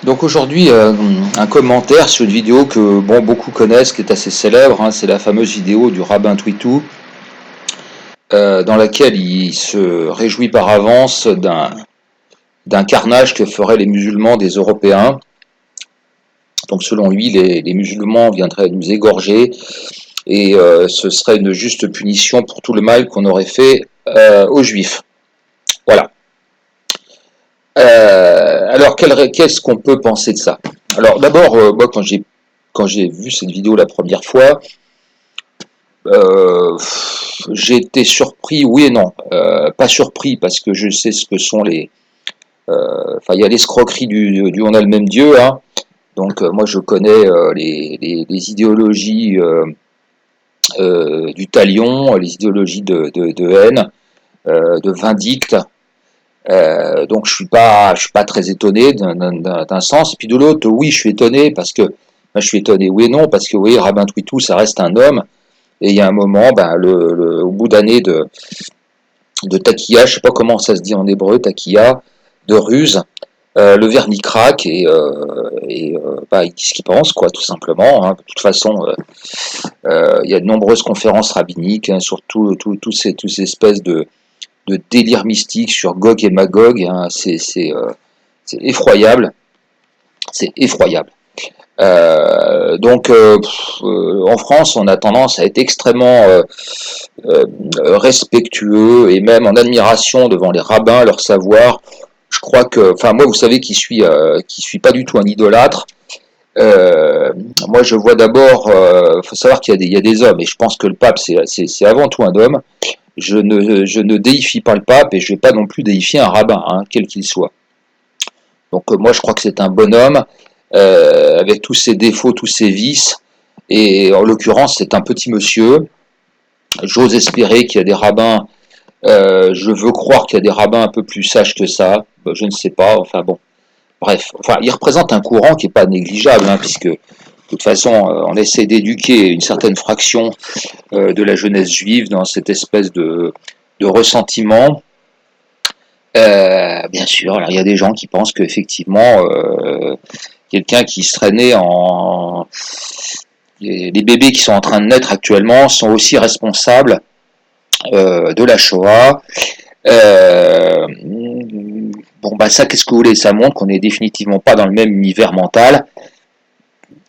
Donc aujourd'hui, un commentaire sur une vidéo que beaucoup connaissent, qui est assez célèbre, hein, c'est la fameuse vidéo du rabbin Twitou, dans laquelle il se réjouit par avance d'un carnage que feraient les musulmans des Européens. Donc selon lui, les musulmans viendraient nous égorger et ce serait une juste punition pour tout le mal qu'on aurait fait aux Juifs. Voilà. Alors qu'est-ce qu'on peut penser de ça? Alors d'abord, moi quand j'ai vu cette vidéo la première fois, euh, j'ai été surpris, oui et non. Pas surpris parce que je sais ce que sont enfin, il y a l'escroquerie du on a le même Dieu, hein. Donc moi je connais les idéologies du talion, les idéologies de haine, de vindicte. Donc je suis pas très étonné d'un sens. Et puis de l'autre, oui, je suis étonné parce que je suis étonné, oui et non, parce que oui, Rabbin Twitou, ça reste un homme. Et il y a un moment, au bout d'années de taquilla, je sais pas comment ça se dit en hébreu, taquilla, de ruse, le vernis craque il dit ce qu'il pense, quoi, tout simplement. Hein. De toute façon, il y a de nombreuses conférences rabbiniques, hein, sur tous ces espèces de délire mystique sur Gog et Magog. Hein. C'est effroyable. C'est effroyable. En France, on a tendance à être extrêmement respectueux et même en admiration devant les rabbins, leur savoir. Je crois que, enfin moi, vous savez, qui suis pas du tout un idolâtre. Moi, je vois d'abord, faut savoir il y a des hommes, et je pense que le pape, c'est avant tout un homme. Je ne déifie pas le pape et je ne vais pas non plus déifier un rabbin, hein, quel qu'il soit. Donc moi, je crois que c'est un bonhomme avec tous ses défauts, tous ses vices, et en l'occurrence, c'est un petit monsieur. J'ose espérer qu'il y a des rabbins, je veux croire qu'il y a des rabbins un peu plus sages que ça, je ne sais pas, enfin bon. Bref, enfin, il représente un courant qui n'est pas négligeable, hein, puisque de toute façon, on essaie d'éduquer une certaine fraction de la jeunesse juive dans cette espèce de ressentiment. Bien sûr, alors il y a des gens qui pensent qu'effectivement, quelqu'un qui serait né en... Les bébés qui sont en train de naître actuellement sont aussi responsables de la Shoah. Ça, qu'est-ce que vous voulez? Ça montre qu'on n'est définitivement pas dans le même univers mental.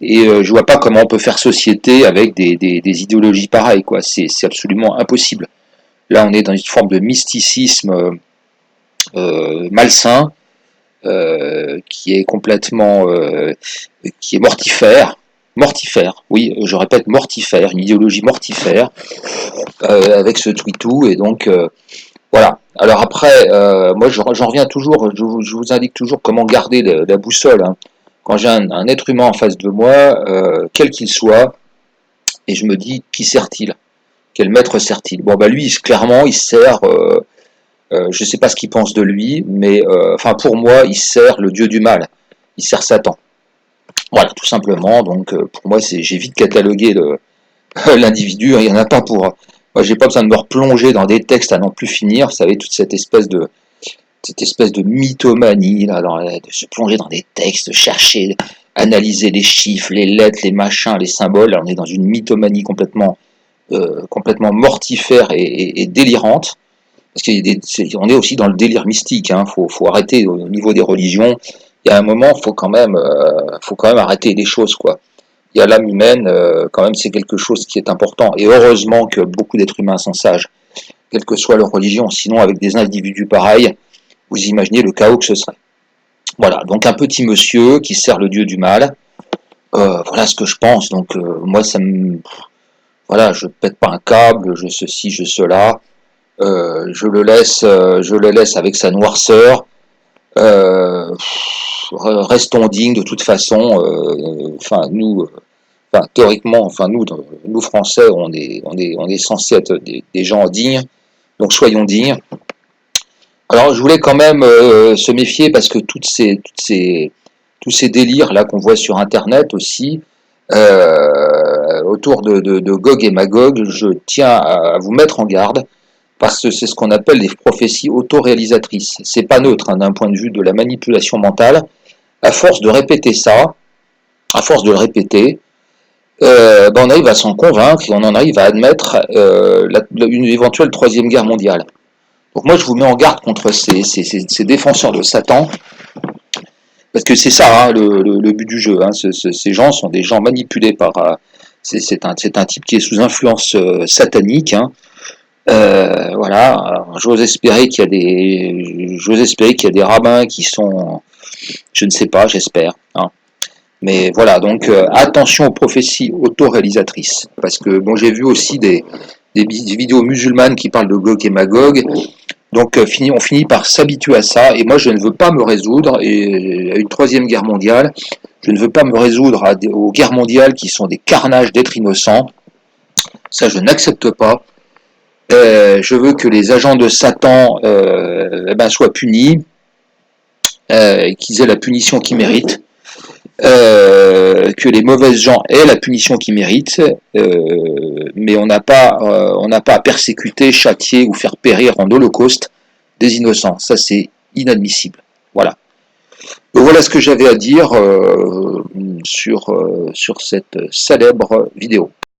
Et je vois pas comment on peut faire société avec des idéologies pareilles, quoi. C'est absolument impossible. Là, on est dans une forme de mysticisme malsain, qui est complètement, qui est mortifère, oui, je répète mortifère, une idéologie mortifère, avec ce Twitou, et donc voilà. Alors après, moi j'en reviens toujours, je vous indique toujours comment garder la boussole, hein. Quand j'ai un être humain en face de moi, quel qu'il soit, et je me dis, qui sert-il? Quel maître sert-il? Bon, lui, clairement, il sert, je ne sais pas ce qu'il pense de lui, mais pour moi, il sert le dieu du mal. Il sert Satan. Voilà, tout simplement. Donc, pour moi, j'ai vite catalogué l'individu. Il n'y en a pas pour. Moi, j'ai pas besoin de me replonger dans des textes à n'en plus finir. Vous savez, toute cette espèce de mythomanie, là, de se plonger dans des textes, chercher, analyser les chiffres, les lettres, les machins, les symboles. Là, on est dans une mythomanie complètement mortifère et délirante. Parce qu'on est aussi dans le délire mystique. Hein. Faut arrêter au niveau des religions. Il y a un moment, faut quand même arrêter les choses, quoi. Il y a l'âme humaine, quand même, c'est quelque chose qui est important. Et heureusement que beaucoup d'êtres humains sont sages, quelle que soit leur religion. Sinon, avec des individus pareils, vous imaginez le chaos que ce serait. Voilà, donc un petit monsieur qui sert le dieu du mal. Voilà ce que je pense. Donc moi, voilà, je pète pas un câble, je ceci, je cela. Je le laisse avec sa noirceur. Restons dignes de toute façon. Théoriquement, nous Français, on est censé être des gens dignes. Donc soyons dignes. Alors je voulais quand même se méfier parce que tous ces délires là qu'on voit sur Internet aussi, autour de Gog et Magog, je tiens à vous mettre en garde parce que c'est ce qu'on appelle des prophéties autoréalisatrices. C'est pas neutre, hein, d'un point de vue de la manipulation mentale. à force de répéter ça, à force de le répéter, on arrive à s'en convaincre et on en arrive à admettre une éventuelle troisième guerre mondiale. Donc moi je vous mets en garde contre ces défenseurs de Satan, parce que c'est ça hein, le but du jeu. Hein. Ces gens sont des gens manipulés par... c'est un type qui est sous influence satanique. Hein. Voilà, j'ose espérer qu'il y a des rabbins qui sont... Je ne sais pas, j'espère. Hein. Mais voilà, donc attention aux prophéties autoréalisatrices. Parce que bon, j'ai vu aussi des vidéos musulmanes qui parlent de Gog et Magog. Donc on finit par s'habituer à ça. Et moi, je ne veux pas me résoudre à une troisième guerre mondiale. Je ne veux pas me résoudre aux guerres mondiales qui sont des carnages d'êtres innocents. Ça, je n'accepte pas. Je veux que les agents de Satan soient punis, qu'ils aient la punition qu'ils méritent. Que les mauvaises gens aient la punition qu'ils méritent, mais on n'a pas à persécuter, châtier ou faire périr en holocauste des innocents. Ça, c'est inadmissible. Voilà. Donc, voilà ce que j'avais à dire sur cette célèbre vidéo.